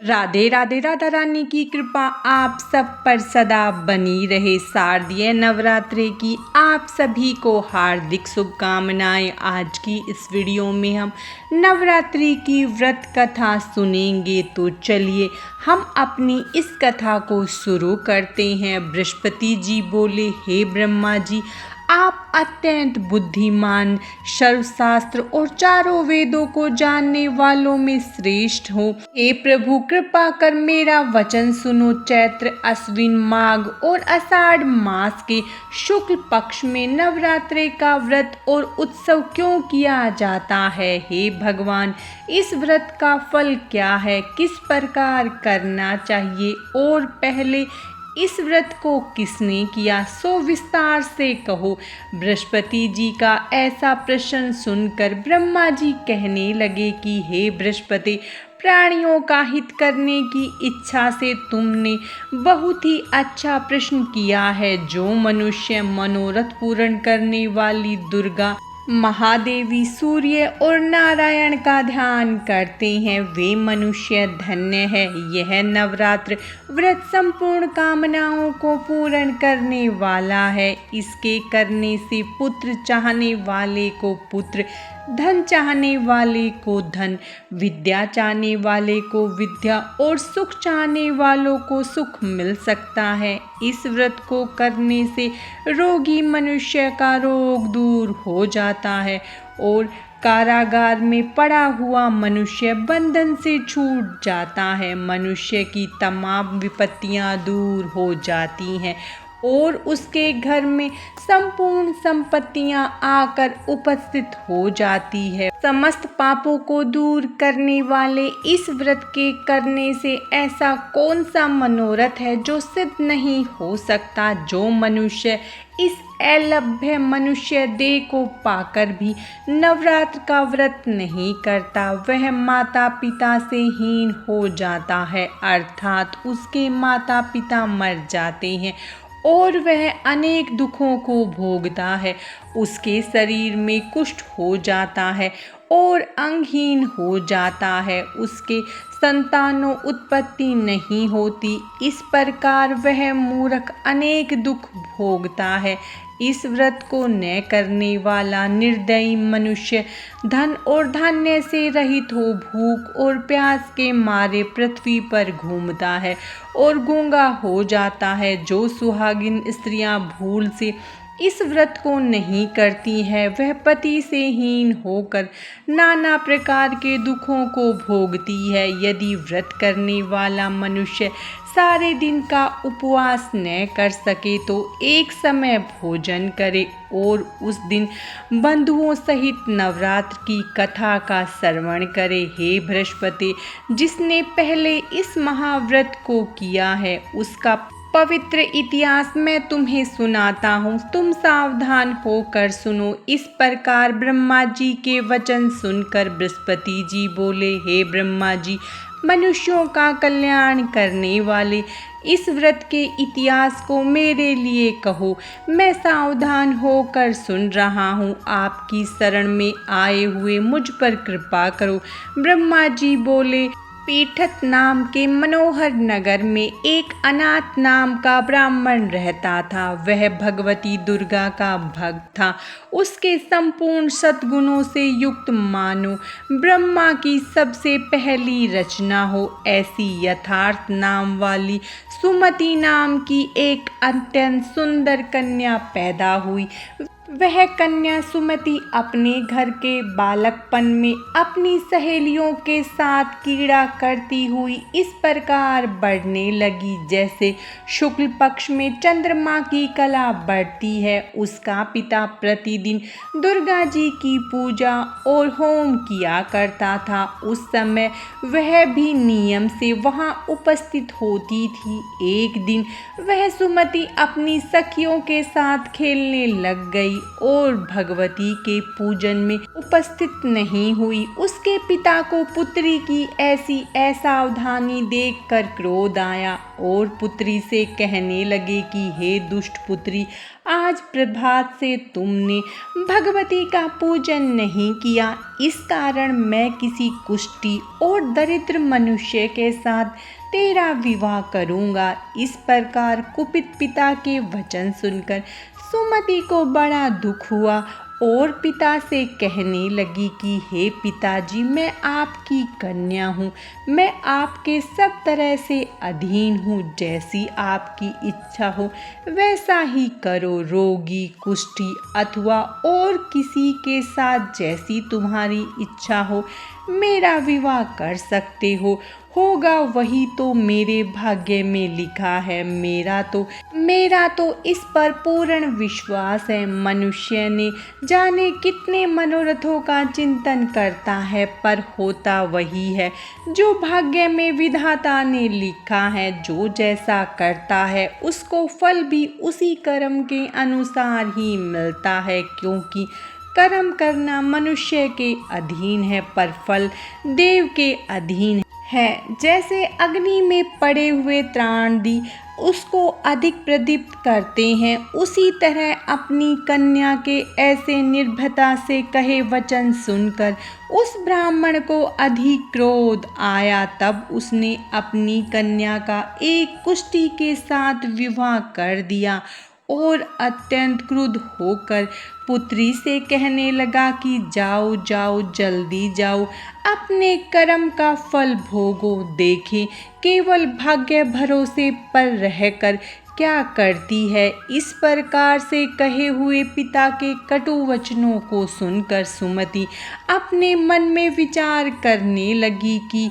राधे राधे। राधा रानी की कृपा आप सब पर सदा बनी रहे। शारदीय नवरात्रि की आप सभी को हार्दिक शुभकामनाएं। आज की इस वीडियो में हम नवरात्रि की व्रत कथा सुनेंगे। तो चलिए हम अपनी इस कथा को शुरू करते हैं। बृहस्पति जी बोले, हे ब्रह्मा जी, आप अत्यंत बुद्धिमान, सर्वशास्त्र और चारों वेदों को जानने वालों में श्रेष्ठ हो। हे प्रभु, कृपा कर मेरा वचन सुनो। चैत्र, अश्विन, माघ और आषाढ़ मास के शुक्ल पक्ष में नवरात्रि का व्रत और उत्सव क्यों किया जाता है? हे भगवान, इस व्रत का फल क्या है? किस प्रकार करना चाहिए? और पहले इस व्रत को किसने किया, सो विस्तार से कहो। बृहस्पति जी का ऐसा प्रश्न सुनकर ब्रह्मा जी कहने लगे कि हे बृहस्पति, प्राणियों का हित करने की इच्छा से तुमने बहुत ही अच्छा प्रश्न किया है। जो मनुष्य मनोरथ पूर्ण करने वाली दुर्गा, महादेवी, सूर्य और नारायण का ध्यान करते हैं, वे मनुष्य धन्य है। यह नवरात्र व्रत संपूर्ण कामनाओं को पूर्ण करने वाला है। इसके करने से पुत्र चाहने वाले को पुत्र, धन चाहने वाले को धन, विद्या चाहने वाले को विद्या और सुख चाहने वालों को सुख मिल सकता है। इस व्रत को करने से रोगी मनुष्य का रोग दूर हो जाता है और कारागार में पड़ा हुआ मनुष्य बंधन से छूट जाता है। मनुष्य की तमाम विपत्तियां दूर हो जाती हैं और उसके घर में संपूर्ण संपत्तियां आकर उपस्थित हो जाती है। समस्त पापों को दूर करने वाले इस व्रत के करने से ऐसा कौन सा मनोरथ है जो सिद्ध नहीं हो सकता? जो मनुष्य इस अलभ्य मनुष्य देह को पाकर भी नवरात्र का व्रत नहीं करता, वह माता पिता से हीन हो जाता है, अर्थात उसके माता पिता मर जाते हैं और वह अनेक दुखों को भोगता है। उसके शरीर में कुष्ठ हो जाता है और अंगहीन हो जाता है। उसके संतानों उत्पत्ति नहीं होती। इस प्रकार वह मूर्ख अनेक दुख भोगता है। इस व्रत को न करने वाला निर्दयी मनुष्य धन और धान्य से रहित हो भूख और प्यास के मारे पृथ्वी पर घूमता है और गूंगा हो जाता है। जो सुहागिन स्त्रियां भूल से इस व्रत को नहीं करती है, वह पति से हीन होकर नाना प्रकार के दुखों को भोगती है। यदि व्रत करने वाला मनुष्य सारे दिन का उपवास न कर सके तो एक समय भोजन करे और उस दिन बंधुओं सहित नवरात्र की कथा का श्रवण करे। हे बृहस्पति, जिसने पहले इस महाव्रत को किया है उसका पवित्र इतिहास मैं तुम्हें सुनाता हूँ, तुम सावधान होकर सुनो। इस प्रकार ब्रह्मा जी के वचन सुनकर बृहस्पति जी बोले, हे ब्रह्मा जी, मनुष्यों का कल्याण करने वाले इस व्रत के इतिहास को मेरे लिए कहो। मैं सावधान होकर सुन रहा हूँ। आपकी शरण में आए हुए मुझ पर कृपा करो। ब्रह्मा जी बोले, पीठत नाम के मनोहर नगर में एक अनाथ नाम का ब्राह्मण रहता था। वह भगवती दुर्गा का भक्त था। उसके संपूर्ण सद्गुणों से युक्त मानो ब्रह्मा की सबसे पहली रचना हो, ऐसी यथार्थ नाम वाली सुमति नाम की एक अत्यंत सुंदर कन्या पैदा हुई। वह कन्या सुमति अपने घर के बालकपन में अपनी सहेलियों के साथ क्रीड़ा करती हुई इस प्रकार बढ़ने लगी जैसे शुक्ल पक्ष में चंद्रमा की कला बढ़ती है। उसका पिता प्रतिदिन दुर्गा जी की पूजा और होम किया करता था। उस समय वह भी नियम से वहां उपस्थित होती थी। एक दिन वह सुमति अपनी सखियों के साथ खेलने लग गई और भगवती के पूजन में उपस्थित नहीं हुई। उसके पिता को पुत्री की ऐसी असावधानी देखकर क्रोध आया और पुत्री से कहने लगे कि हे दुष्ट पुत्री, आज प्रभात से तुमने भगवती का पूजन नहीं किया, इस कारण मैं किसी कुष्ठी और दरिद्र मनुष्य के साथ तेरा विवाह करूंगा। इस प्रकार कुपित पिता के वचन सुनकर सुमति को बड़ा दुख हुआ और पिता से कहने लगी कि हे पिताजी, मैं आपकी कन्या हूँ, मैं आपके सब तरह से अधीन हूँ, जैसी आपकी इच्छा हो वैसा ही करो। रोगी, कुष्ठी अथवा और किसी के साथ जैसी तुम्हारी इच्छा हो मेरा विवाह कर सकते हो, होगा वही तो मेरे भाग्य में लिखा है। मेरा तो इस पर पूर्ण विश्वास है। मनुष्य ने जाने कितने मनोरथों का चिंतन करता है, पर होता वही है जो भाग्य में विधाता ने लिखा है। जो जैसा करता है उसको फल भी उसी कर्म के अनुसार ही मिलता है, क्योंकि कर्म करना मनुष्य के अधीन है पर फल देव के अधीन है। जैसे अग्नि में पड़े हुए त्राणदी उसको अधिक प्रदीप्त करते हैं, उसी तरह अपनी कन्या के ऐसे निर्भयता से कहे वचन सुनकर उस ब्राह्मण को अधिक क्रोध आया। तब उसने अपनी कन्या का एक कुष्ठी के साथ विवाह कर दिया और अत्यंत क्रुद्ध होकर पुत्री से कहने लगा कि जाओ जाओ, जल्दी जाओ, अपने कर्म का फल भोगो। देखें केवल भाग्य भरोसे पर रहकर क्या करती है। इस प्रकार से कहे हुए पिता के कटु वचनों को सुनकर सुमति अपने मन में विचार करने लगी कि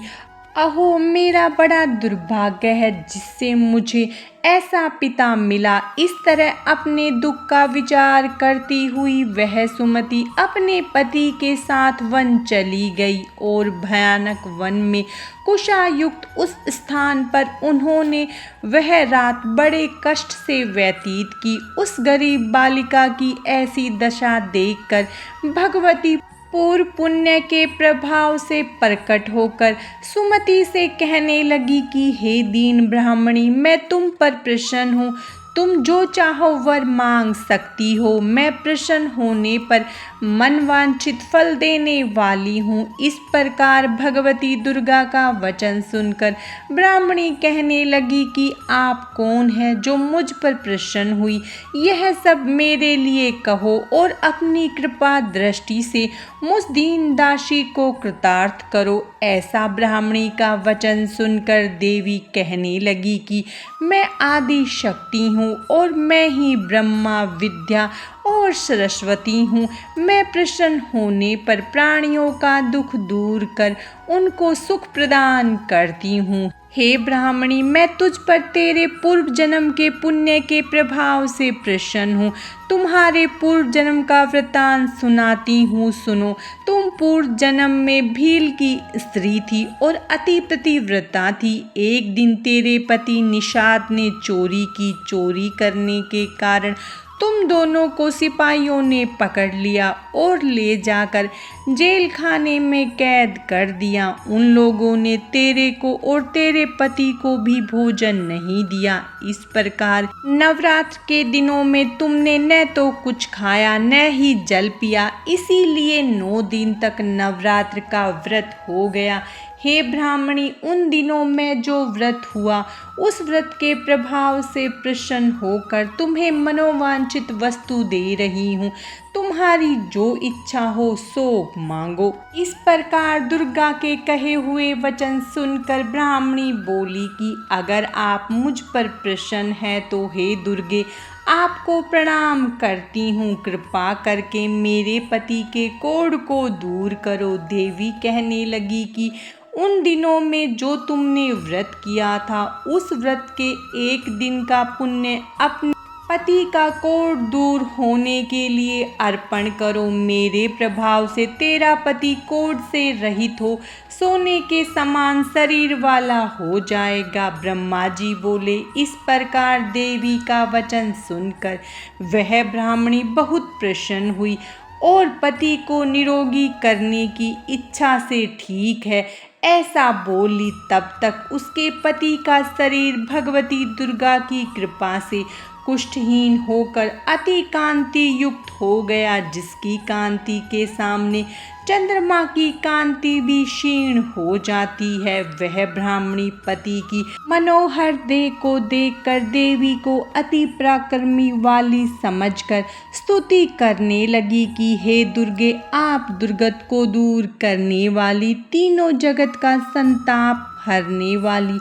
अहो, मेरा बड़ा दुर्भाग्य है जिससे मुझे ऐसा पिता मिला। इस तरह अपने दुख का विचार करती हुई वह सुमति अपने पति के साथ वन चली गई और भयानक वन में कुशायुक्त उस स्थान पर उन्होंने वह रात बड़े कष्ट से व्यतीत की। उस गरीब बालिका की ऐसी दशा देखकर भगवती पूर्व पुण्य के प्रभाव से प्रकट होकर सुमति से कहने लगी कि हे दीन ब्राह्मणी, मैं तुम पर प्रसन्न हूँ, तुम जो चाहो वर मांग सकती हो। मैं प्रसन्न होने पर मनवांछित फल देने वाली हूँ। इस प्रकार भगवती दुर्गा का वचन सुनकर ब्राह्मणी कहने लगी कि आप कौन है जो मुझ पर प्रसन्न हुई, यह सब मेरे लिए कहो और अपनी कृपा दृष्टि से मुझ दीन दासी को कृतार्थ करो। ऐसा ब्राह्मणी का वचन सुनकर देवी कहने लगी कि मैं आदि शक्ति हूँ और मैं ही ब्रह्मा, विद्या और सरस्वती हूँ। मैं प्रसन्न होने पर प्राणियों का दुख दूर कर उनको सुख प्रदान करती हूँ। हे ब्राह्मणी, मैं तुझ पर तेरे पूर्व जन्म के पुण्य के प्रभाव से प्रसन्न हूँ। तुम्हारे पूर्व जन्म का वृत्तांत सुनाती हूँ, सुनो। तुम पूर्व जन्म में भील की स्त्री थी और अति पतिव्रता थी। एक दिन तेरे पति निषाद ने चोरी की। चोरी करने के कारण तुम दोनों को सिपाहियों ने पकड़ लिया और ले जाकर जेल खाने में कैद कर दिया। उन लोगों ने तेरे को और तेरे पति को भी भोजन नहीं दिया। इस प्रकार नवरात्र के दिनों में तुमने न तो कुछ खाया न ही जल पिया, इसीलिए 9 दिन तक नवरात्र का व्रत हो गया। हे ब्राह्मणी, उन दिनों में जो व्रत हुआ उस व्रत के प्रभाव से प्रसन्न होकर तुम्हें मनोवांछित वस्तु दे रही हूँ। तुम्हारी जो इच्छा हो सो मांगो। इस प्रकार दुर्गा के कहे हुए वचन सुनकर ब्राह्मणी बोली कि अगर आप मुझ पर प्रसन्न है तो हे दुर्गे, आपको प्रणाम करती हूँ। कृपा करके मेरे पति के कोढ़ को दूर करो। देवी कहने लगी कि उन दिनों में जो तुमने व्रत किया था उस व्रत के एक दिन का पुण्य अपने पति का कोढ़ दूर होने के लिए अर्पण करो। मेरे प्रभाव से तेरा पति कोढ़ से रहित हो सोने के समान शरीर वाला हो जाएगा। ब्रह्मा जी बोले। इस प्रकार देवी का वचन सुनकर वह ब्राह्मणी बहुत प्रसन्न हुई और पति को निरोगी करने की इच्छा से ठीक है ऐसा बोली। तब तक उसके पति का शरीर भगवती दुर्गा की कृपा से कुष्ठहीन होकर अति कांति युक्त हो गया, जिसकी कांति के सामने चंद्रमा की कांति भी क्षीण हो जाती है। वह ब्राह्मणी पति की मनोहर देह को देखकर देवी को अति पराक्रमी वाली समझकर स्तुति करने लगी कि हे दुर्गे, आप दुर्गत को दूर करने वाली, तीनों जगत का संताप हरने वाली,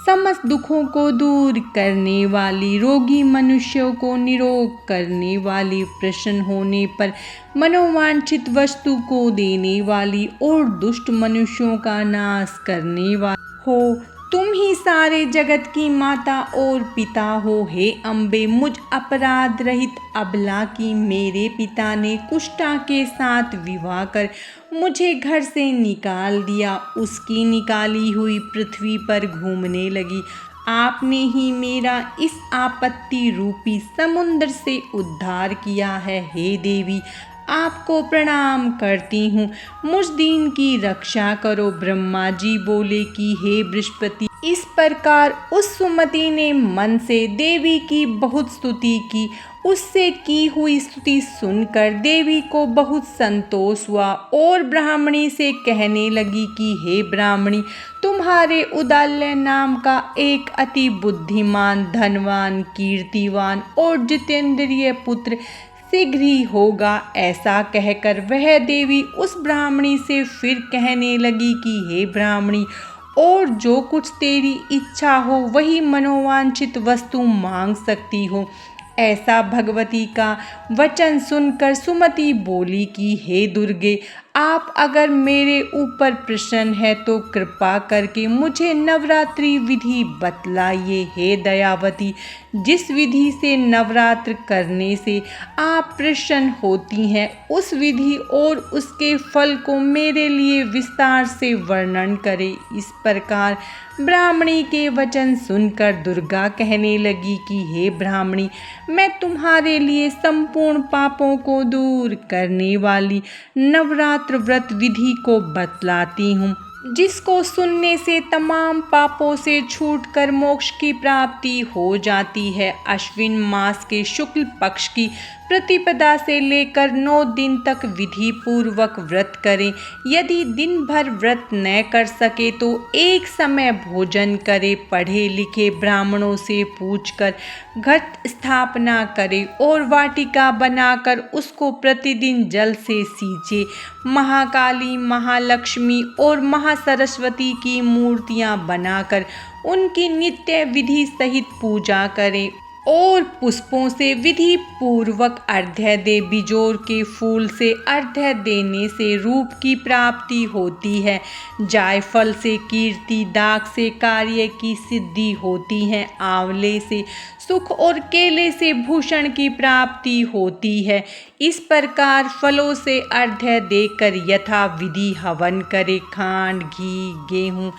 समस्त दुखों को दूर करने वाली, रोगी मनुष्यों को निरोग करने वाली, प्रसन्न होने पर मनोवांछित वस्तु को देने वाली और दुष्ट मनुष्यों का नाश करने वाली हो। तुम ही सारे जगत की माता और पिता हो। हे अम्बे, मुझ अपराध रहित अबला की मेरे पिता ने कुष्ठा के साथ विवाह कर मुझे घर से निकाल दिया। उसकी निकाली हुई पृथ्वी पर घूमने लगी। आपने ही मेरा इस आपत्ति रूपी समुद्र से उद्धार किया है। हे देवी, आपको प्रणाम करती हूँ, मुझ दीन की रक्षा करो। ब्रह्मा जी बोले कि हे बृहस्पति, इस प्रकार उस सुमति ने मन से देवी की बहुत स्तुति की। उससे की हुई स्तुति सुनकर देवी को बहुत संतोष हुआ और ब्राह्मणी से कहने लगी कि हे ब्राह्मणी, तुम्हारे उदाल्य नाम का एक अति बुद्धिमान, धनवान, कीर्तिवान और जितेंद्रिय पुत्र शीघ्र ही होगा। ऐसा कहकर वह देवी उस ब्राह्मणी से फिर कहने लगी कि हे ब्राह्मणी, और जो कुछ तेरी इच्छा हो वही मनोवांछित वस्तु मांग सकती हो। ऐसा भगवती का वचन सुनकर सुमति बोली कि हे दुर्गे, आप अगर मेरे ऊपर प्रसन्न है तो कृपा करके मुझे नवरात्रि विधि बतलाइए। हे दयावती, जिस विधि से नवरात्र करने से आप प्रसन्न होती हैं, उस विधि और उसके फल को मेरे लिए विस्तार से वर्णन करें। इस प्रकार ब्राह्मणी के वचन सुनकर दुर्गा कहने लगी कि हे ब्राह्मणी, मैं तुम्हारे लिए संपूर्ण पापों को दूर करने वाली नवरात्र व्रत विधि को बतलाती हूँ, जिसको सुनने से तमाम पापों से छूटकर मोक्ष की प्राप्ति हो जाती है। अश्विन मास के शुक्ल पक्ष की प्रतिपदा से लेकर 9 दिन तक विधि पूर्वक व्रत करें। यदि दिन भर व्रत न कर सके तो एक समय भोजन करें। पढ़े लिखे ब्राह्मणों से पूछकर घट स्थापना करें और वाटिका बनाकर उसको प्रतिदिन जल से सींचे। महाकाली, महालक्ष्मी और महासरस्वती की मूर्तियां बनाकर उनकी नित्य विधि सहित पूजा करें और पुष्पों से विधि पूर्वक अर्घ्य दे। बिजोर के फूल से अर्घ्य देने से रूप की प्राप्ति होती है। जायफल से कीर्ति, दाख से कार्य की सिद्धि होती है। आंवले से सुख और केले से भूषण की प्राप्ति होती है। इस प्रकार फलों से अर्घ्य देकर यथा विधि हवन करे। खांड, घी, गेहूँ,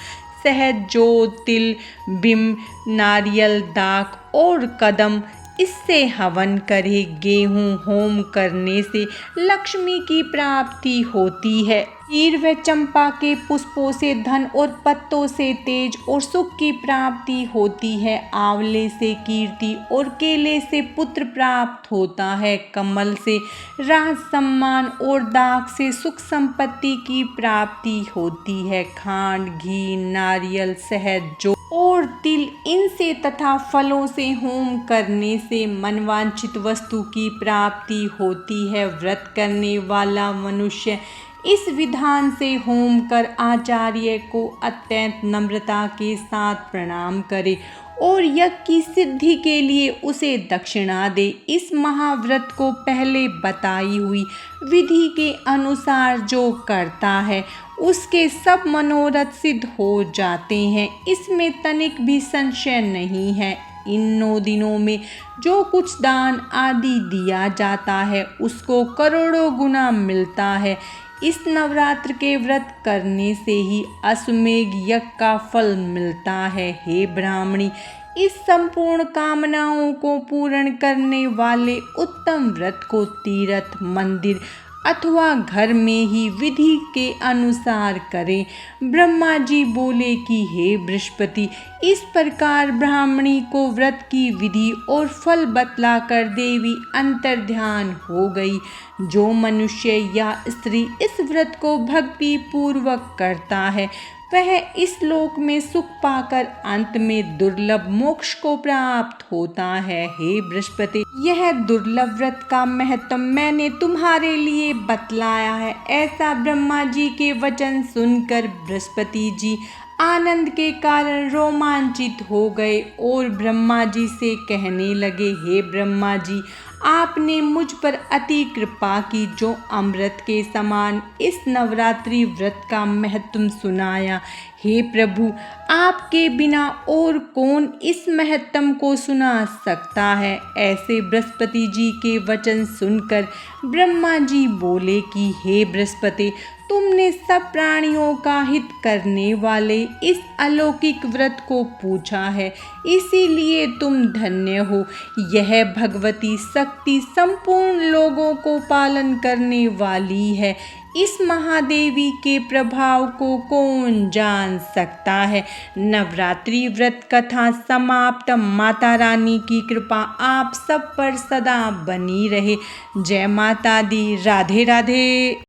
शहद, जौ, तिल, बिंब, नारियल, दाख और कदम, इससे हवन करे। गेहूँ होम करने से लक्ष्मी की प्राप्ति होती है। हीर व चंपा के पुष्पों से धन और पत्तों से तेज और सुख की प्राप्ति होती है। आंवले से कीर्ति और केले से पुत्र प्राप्त होता है। कमल से राज सम्मान और दाख से सुख संपत्ति की प्राप्ति होती है। खांड, घी, नारियल, शहद, जौ और तिल, इनसे तथा फलों से होम करने से मनवांछित वस्तु की प्राप्ति होती है। व्रत करने वाला मनुष्य इस विधान से होम कर आचार्य को अत्यंत नम्रता के साथ प्रणाम करे और यज्ञ की सिद्धि के लिए उसे दक्षिणा दे। इस महाव्रत को पहले बताई हुई विधि के अनुसार जो करता है उसके सब मनोरथ सिद्ध हो जाते हैं। इसमें तनिक भी संशय नहीं है। इन 9 दिनों में जो कुछ दान आदि दिया जाता है उसको करोड़ों गुना मिलता है। इस नवरात्र के व्रत करने से ही अश्वमेध यज्ञ का फल मिलता है। हे ब्राह्मणी, इस संपूर्ण कामनाओं को पूर्ण करने वाले उत्तम व्रत को तीर्थ, मंदिर अथवा घर में ही विधि के अनुसार करें। ब्रह्मा जी बोले कि हे बृहस्पति, इस प्रकार ब्राह्मणी को व्रत की विधि और फल बतलाकर देवी अंतर्ध्यान हो गई। जो मनुष्य या स्त्री इस व्रत को भक्ति पूर्वक करता है वह इस लोक में सुख पाकर अंत में दुर्लभ मोक्ष को प्राप्त होता है। हे बृहस्पति, यह दुर्लभ व्रत का महत्व मैंने तुम्हारे लिए बतलाया है। ऐसा ब्रह्मा जी के वचन सुनकर बृहस्पति जी आनंद के कारण रोमांचित हो गए और ब्रह्मा जी से कहने लगे, हे ब्रह्मा जी, आपने मुझ पर अति कृपा की जो अमृत के समान इस नवरात्रि व्रत का महत्व सुनाया। हे प्रभु, आपके बिना और कौन इस महत्व को सुना सकता है। ऐसे बृहस्पति जी के वचन सुनकर ब्रह्मा जी बोले कि हे बृहस्पति, तुमने सब प्राणियों का हित करने वाले इस अलौकिक व्रत को पूछा है, इसीलिए तुम धन्य हो। यह भगवती शक्ति संपूर्ण लोगों को पालन करने वाली है। इस महादेवी के प्रभाव को कौन जान सकता है। नवरात्रि व्रत कथा समाप्त। माता रानी की कृपा आप सब पर सदा बनी रहे। जय माता दी। राधे राधे।